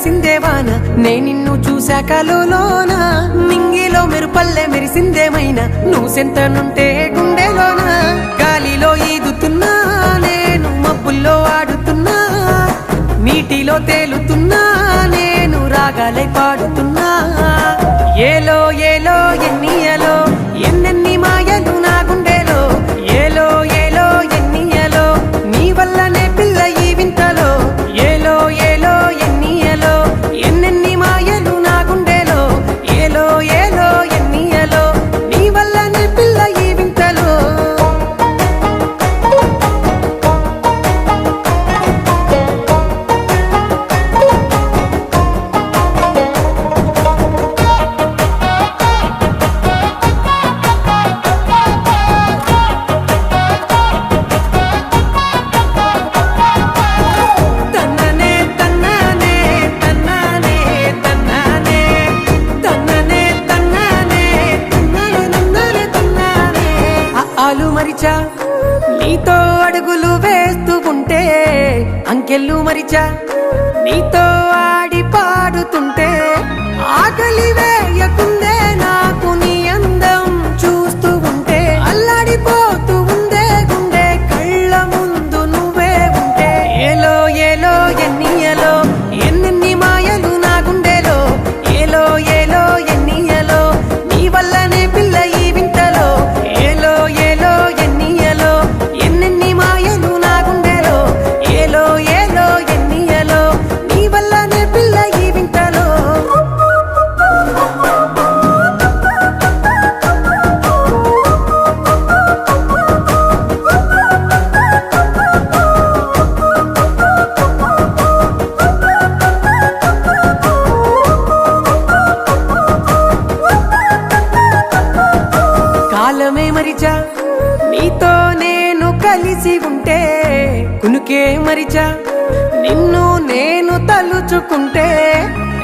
కురిసిందేవాన నే నిన్ను చూశాక లోన మింగిలో మెరుపల్లె మెరిసిందేమైనా నువ్వు సెంతనుంటే గుండెలోన గాలిలో ఈదుతున్నా నేను మబ్బుల్లో ఆడుతున్నా నీటిలో తేలుతున్నా నేను రాగాలై పాడుతున్నా ఏలో ఏలో ఎన్నియలో ఎన్నెన్ని మాయలు నా గుండెలో ఏలో ఏలో ఎన్నియలో నీ వల్లనే పిల్ల ఈ వింతలో ఏలో ఏలో ఎన్నియలో ఎన్నెన్ని మాయలు నా గుండెలో ఏలో ఏలో ఎన్నియలో నీ వల్లనే పిల్ల ఈ వింతలో మరిచా నీతో అడుగులు వేస్తూ ఉంటే అంకెళ్ళు మరిచా నీతో ఆడి పాడుతుంటే ఆకలి వేయకుందే నాకు నీ అందం చూస్తూ ఉంటే అల్లాడిపోతూ ఉందే గుండె కళ్ళ ముందు నువ్వే ఉంటే ఏలో ఏలో ఎన్నియలో ఎన్నెన్ని మాయలు నా గుండెలో ఏలో ఏలో ఎన్నియలో నీ వల్లనే పిల్ల ఈ వింతలో ఏలో ఏలో ఎన్నియలో ఎన్నెన్ని మాయలు నా గుండెలో ఏలో ఏలో ఎన్నియలో నీ వల్లనే పిల్ల ఈ వింతలో కాలమే మరిచా నీతో నేను కలిసి ఉంటే కునుకే మరిచా నిన్ను నేను తలుచుకుంటే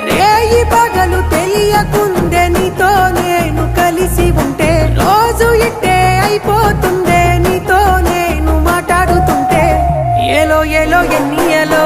రేయి పగలు తెలియకుందే నీతో నేను కలిసి ఉంటే రోజు ఇట్టే అయిపోతుందే నీతో నేను మాట్లాడుతుంటే ఏలో ఏలో ఎన్నియలో